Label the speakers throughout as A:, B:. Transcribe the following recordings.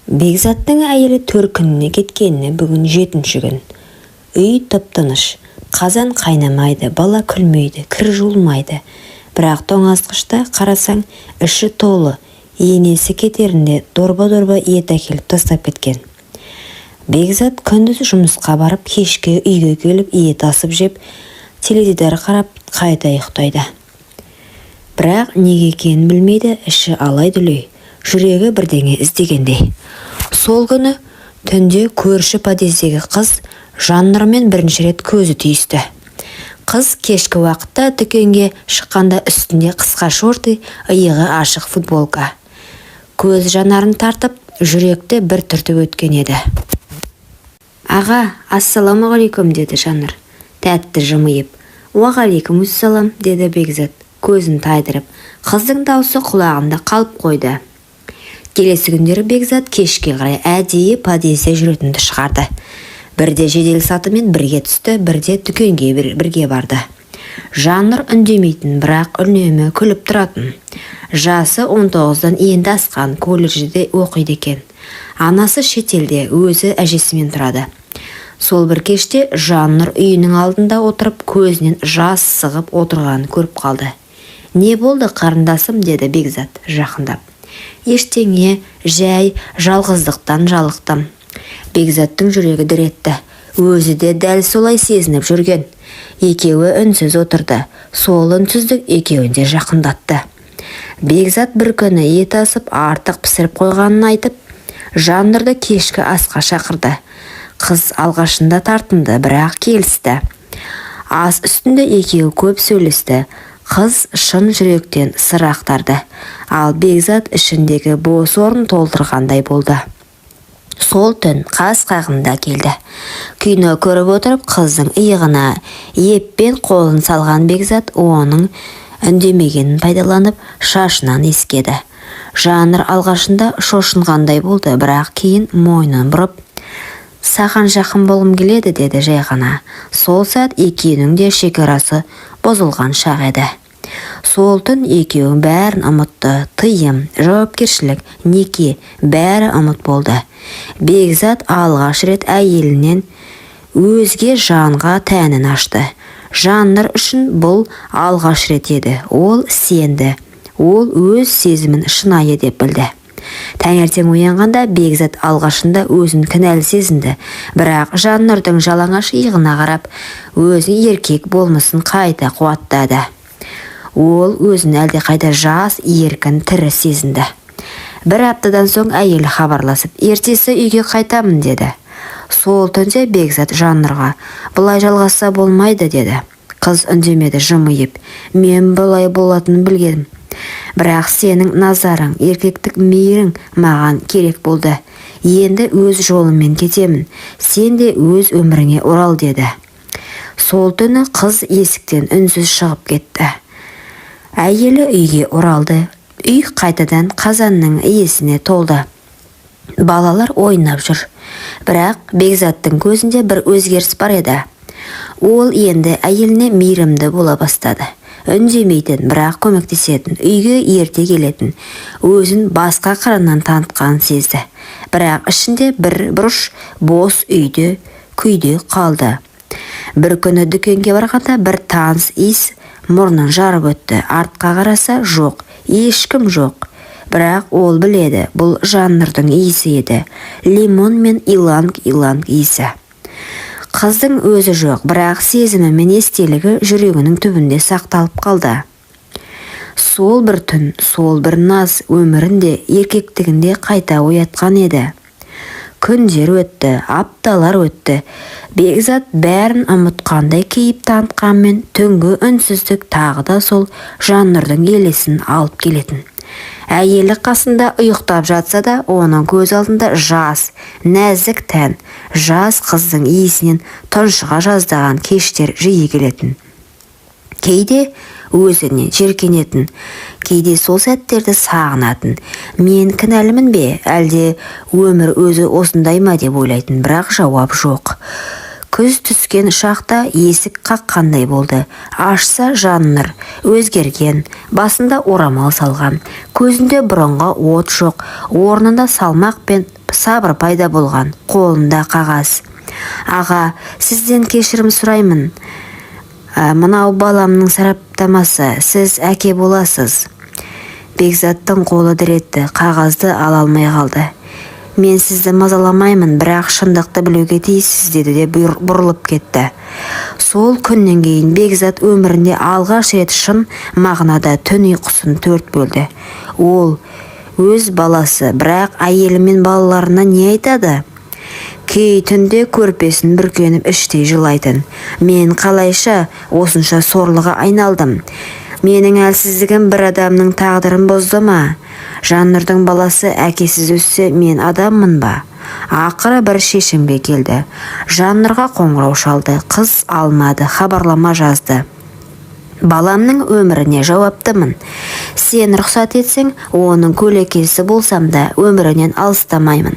A: Бекзаттың әйелі 4 күніне кеткеніне бүгін 7-ші күн. Үй тып-тыныш, қазан қайнамайды, бала күлмейді, кір жуылмайды. Бірақ тоңазытқышта қарасаң, іші толы, енесі кетерінде дорба-дорба ет әкеліп тастап кеткен. Бекзат күндіз жұмысқа барып, кешке үйге келіп ет асып жеп, теледидар қарап қайта ұйықтайды. Бірақ неге екенін білмейді, іші алай-дүлей, жүрегі бірдеңе іздегендей. Сол күні түнде көрші подъездегі қыз Жаннұрмен бірінші рет көзі түйісті. Қыз кешкі уақытта дүкенге шыққанда үстінде қысқа шорты, иығы ашық футболка. Көз жанарын тартып, жүректі бір түртіп өткен еді. «Аға, ассаламағалейкум», деді Жаннұр, тәтті жымиып. «Уағалейкум ассалам», деді Бекзат, көзін тайдырып. Қыздың даусы құлағында қалып қойды. Келесі күндері Бекзат кешке қарай әдейі подъезде жүретінді шығарды. Бірде жедел сатымен бірге түсті, бірде дүкенге бірге барды. Жаннұр үндемейтін, бірақ үнемі күліп тұратын. Жасы 19-дан енді асқан, колледжде оқиды екен. Анасы шетелде, өзі әжесімен тұрады. Сол бір кеште Жаннұр үйінің алдында отырып, көзінен жас сығып отырғанын көріп қалды. «Не болды, қарындасым?» деді Бекзат жақындап. «Ештеңе, жай, жалғыздықтан жалықтым». Бекзаттың жүрегі дір етті. Өзі де дәл солай сезініп жүрген. Екеуі үнсіз отырды. Сол үнсіздік екеуін де жақындатты. Бекзат бір күні ет асып, артық пісіріп қойғанын айтып, Жаннұрды кешкі асқа шақырды. Қыз алғашында тартынды, бірақ келісті. Ас үстінде екеуі көп сөйлесті. Қыз шын жүректен сыр ақтарды, ал Бекзат ішіндегі бос орын толтырғандай болды. Сол түн қас қағында келді. Кино көріп отырып, қыздың иығына еппен қолын салған Бекзат оның үндемегенін пайдаланып, шашынан иіскеді. Жаннұр алғашында шошынғандай болды, бірақ кейін мойнын бұрып, «Саған жақын болғым келеді», деді жай ғана. Сол сәт екеуінің де шекарасы бұзылған шақ еді. Сол түн екеуі бәрін ұмытты. Тыйым, жауапкершілік, неке, бәрі ұмыт болды. Бекзат алғаш рет әйелінен өзге жанға тәнін ашты. Жаннұр үшін бұл алғаш рет еді. Ол сенді. Ол өз сезімін шынайы деп білді. Таңертең оянғанда Бекзат алғашында өзін кінәлі сезінді, бірақ Жаннұрдың жалаңаш иығына қарап, өзін еркек болмысын қайта қуаттады. Ол өзін әлде қайда жас, еркін, тірі сезінді. Бір аптадан соң әйелі хабарласып, «Ертесі үйге қайтамын», деді. Сол түнде Бекзат Жаннұрға, «Бұлай жалғасса болмайды», деді. Қыз үндемеді, жымиып, «Мен бұлай болатынын білгенмін. Бірақ сенің назарың, еркектік мейірің маған керек болды. Енді өз жолыммен кетемін. Сен де өз өміріңе орал», деді. Сол түні қыз есіктен үнсіз шығып кетті. Әйелі үйге оралды. Үй қайтадан қазанның иесіне толды. Балалар ойнап жүр. Бірақ Бекзаттың көзінде бір өзгеріс бар еді. Ол енді әйеліне мейірімді бола бастады. Үндемейтін, бірақ көмектесетін, үйге ерте келетін, өзін басқа қырынан танытқан сезді. Бірақ ішінде бір бұрыш бос үйде күйде қалды. Бір күні дүкенге барғанда бір таныс иіс мұрнын жарып өтті. Артқа қараса жоқ, ешкім жоқ. Бірақ ол біледі, бұл Жаннұрдың иісі еді. Лимон мен иланг-иланг иісі. Қыздың өзі жоқ, бірақ сезімі мен естелігі жүрегінің түбінде сақталып қалды. Сол бір түн, сол бір наз өмірінде, еркектігінде қайта оятқан еді. Күндер өтті, апталар өтті. Бекзат бәрін ұмытқандай кейіп танытқанмен, түнгі үнсіздік тағы да сол Жаннұрдың елесін алып келетін. Әйелі қасында ұйықтап жатса да, оның көз алдында жас, нәзік тән, жас қыздың иісінен тұншыға жаздаған кештер жиі келетін. Кейде өзінен жеркенетін, кейде сол сәттерді сағынатын. Мен кінәлімін бе, әлде өмір өзі осындай ма деп ойлайтын, бірақ жауап жоқ. Күз түскен шақта есік қаққандай болды. Ашса Жаннұр өзгерген, басында орамал салған, көзінде бұрынғы от жоқ, орнында салмақ пен сабыр пайда болған, қолында қағаз. Аға, сізден кешірім сұраймын. Мынау баламның сараптамасы, сіз әке боласыз. Бекзаттың қолы дір етті, қағазды ала алмай қалды. Мен сізді мазаламаймын, бірақ шындықты білуге тиіссіз деді де бұрылып кетті. Сол күннен кейін Бекзат өмірінде алғаш рет шын мағынада түн ұйқысын төрт бөлді. Ол өз баласы, бірақ әйелі мен балаларына не айтады? Кей түнде көрпесін бүркеніп іштей жылайтын. Мен қалайша осынша сорлыға айналдым. Менің әлсіздігім бір адамның тағдырын бозды ма? Жаннұрдың баласы әкесіз өссе, мен адаммын ба? Ақыры бір шешімге келді. Жаннұрға қоңырау шалды, қыз алмады, хабарлама жазды. Баламның өміріне жауаптымын. Сен рұқсат етсең, оның көлекесі болсам да өмірінен алыстамаймын.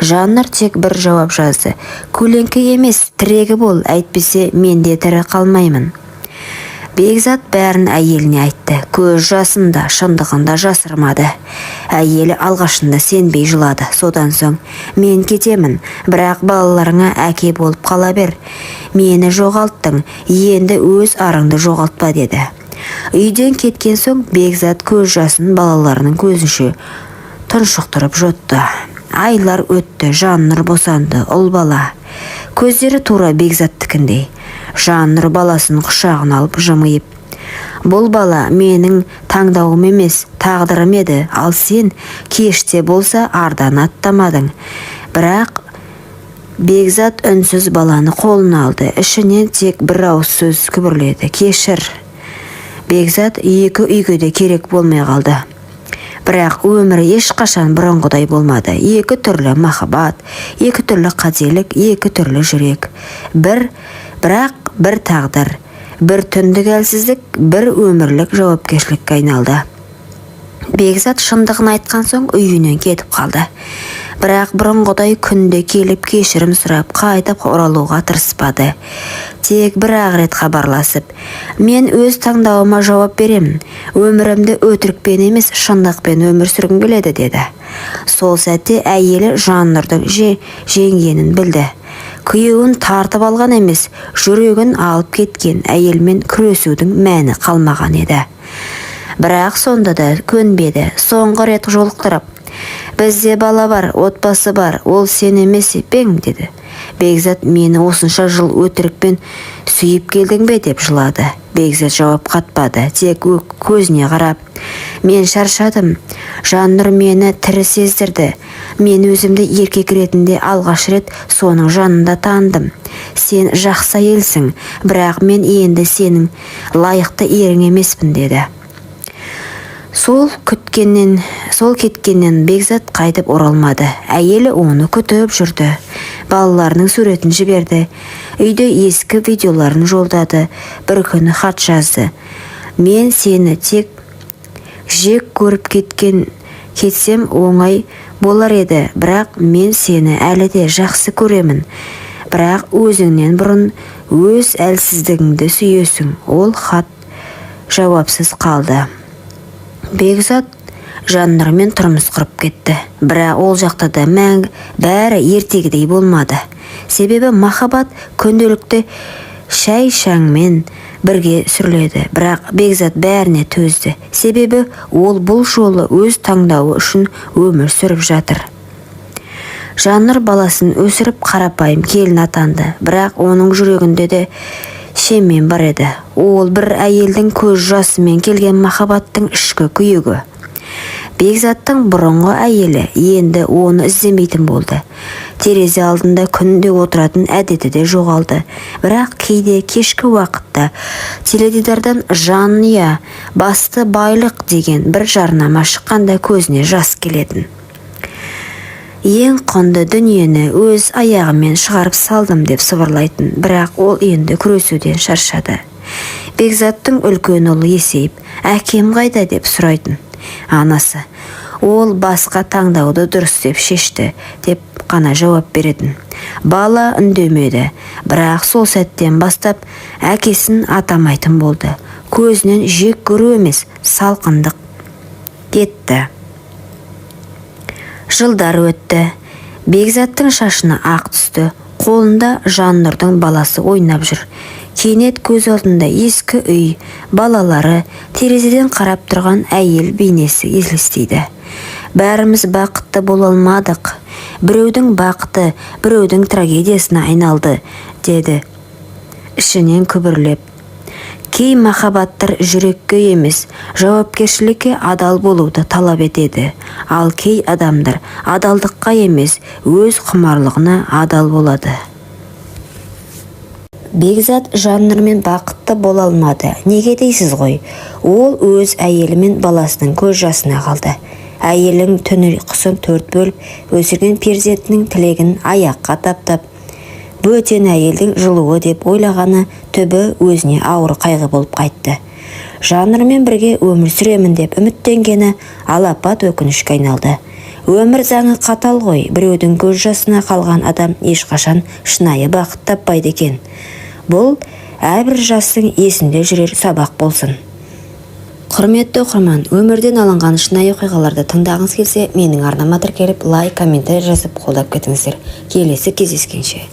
A: Жаннұр тек бір жауап жазды. Көленкі емес, тірегі бол, әйтпесе мен де тірі қалмаймын. Бекзат бәрін әйеліне айтты. Көз жасында, шындығында жасырмады. Әйелі алғашында сенбей жылады. Содан соң, мен кетемін, бірақ балаларыңа әке болып қала бер. Мені жоғалттың, енді өз арыңды жоғалтпа деді. Үйден кеткен соң Бекзат көз жасын балаларының көзінше тұншықтырып жұтты. Айлар өтті, Жаннұр босанды, ұл бала. Көздері тура Бекзаттікіндей. Жаннұр баласын құшағын алып жымиып, бұл бала менің таңдауым емес, тағдырым еді, ал сен кеште болса ардан аттамадың. Бірақ Бекзат үнсіз баланы қолына алды, ішінен тек бір ауыз сөз күбірледі. Кешір. Бекзат екі үйге де керек болмай қалды. Бірақ өмірі ешқашан бұрынғыдай болмады. Екі түрлі махаббат, екі түрлі қателік, екі түрлі жүрек. Бірақ бір тағдыр, бір түндік әлсіздік, бір өмірлік жауапкершілікке айналды. Бекзат шындығын айтқан соң үйінен кетіп қалды. Бірақ бұрынғыдай күнде келіп кешірім сұрап қайтып оралуға тырыспады. Тек бір рет хабарласып, мен өз таңдауыма жауап беремін. Өмірімді өтірікпен емес, шындықпен өмір сүргім келеді деді. Сол сәтте әйелі Жаннұрдың жеңгенін білді. Күйеуін тартып алған емес, жүрегін алып кеткен әйелмен күресудің мәні қалмаған еді. Бірақ сонда да көнбеді. Соңғы рет жолықтырып, бізде бала бар, отбасы бар, ол сен емес пең деді. Бекзат, мені осынша жыл өтірікпен сүйіп келдің бе деп жылады. Бекзат жауап қатпады, тек көзіне қарап, мен шаршадым. Жаннұр мені тірі сездірді. Мен өзімді еркек ретінде алғаш рет соның жанында таныдым. Сен жақсы әйелсің, бірақ мен енді сенің лайықты ерің емеспін деді. Сол кеткеннен Бекзат қайтып оралмады. Әйелі оны күтіп жүрді. Балаларының суретін жіберді. Үйде ескі видеоларын жолдады. Бір күні хат жазды. Мен сені тек жек көріп кетсем оңай болар еді, бірақ мен сені әлі де жақсы көремін. Бірақ өзіңнен бұрын өз әлсіздігіңді сүйесің. Ол хат жауапсыз қалды. Бекзат Жаннұрмен тұрмыс құрып кетті. Бірақ ол жақта да бәрі ертегідей болмады. Себебі махаббат күнделікті шай-шаңмен бірге сүріледі. Бірақ Бекзат бәріне төзді. Себебі ол бұл жолы өз таңдауы үшін өмір сүріп жатыр. Жаннұр баласын өсіріп қарапайым келін атанды. Бірақ оның жүрегінде де шемен бар еді. Ол бір әйелдің көз жасымен келген махаббаттың ішкі күйігі. Бекзаттың бұрынғы әйелі енді оны іздемейтін болды. Терезе алдында күнде отыратын әдеті де жоғалды. Бірақ кейде кешкі уақытта теледидардан жанұя басты байлық деген бір жарнама шыққанда көзіне жас келетін. Ең құнды дүниені өз аяғымен шығарып салдым деп сыбырлайтын, бірақ ол енді күресуден шаршады. Бекзаттың үлкен ұлы есейіп, әкем қайда деп сұрайтын. Анасы, ол басқа таңдауды дұрыс деп шешті деп қана жауап беретін. Бала үндемеді, бірақ сол сәттен бастап әкесін атамайтын болды. Көзінен жек көру емес, салқындық кетті. Жылдар өтті. Бекзаттың шашына ақ түсті. Қолында Жаннұрдың баласы ойнап жүр. Кенет көз алдында ескі үй, балалары, терезеден қарап тұрған әйел бейнесі елестейді. Бәріміз бақытты бола алмадық. Біреудің бақыты, біреудің трагедиясына айналды, деді ішінен күбірлеп. Кей махаббаттар жүрекке емес, жауапкершілікке адал болуды талап етеді. Ал кей адамдар адалдыққа емес, өз құмарлығына адал болады. Бекзат Жаннұрмен бақытты бола алмады. Неге дейсіз ғой? Ол өз әйелі мен баласының көз жасына қалды. Әйелің түні құсын 4 бөліп, өсірген перзентінің тілегін аяққа таптап, бөтен әйелдің жылуы деп ойлағаны түбі өзіне ауыр қайғы болып қайтты. Жаннұрмен бірге өмір сүремін деп үміттенгені алапат өкінішке айналды. Өмір заңы қатал ғой, біреудің көз жасына қалған адам ешқашан шынайы бақыт таппайды екен. Бұл әрбір жастың есінде жүрер сабақ болсын. Құрметті оқырман, өмірден алынған шынайы оқиғаларды тыңдағыңыз келсе, менің арнама тіркеліп, лайк, комментарий жазып қолдап кетіңіздер. Келесі кездескенше.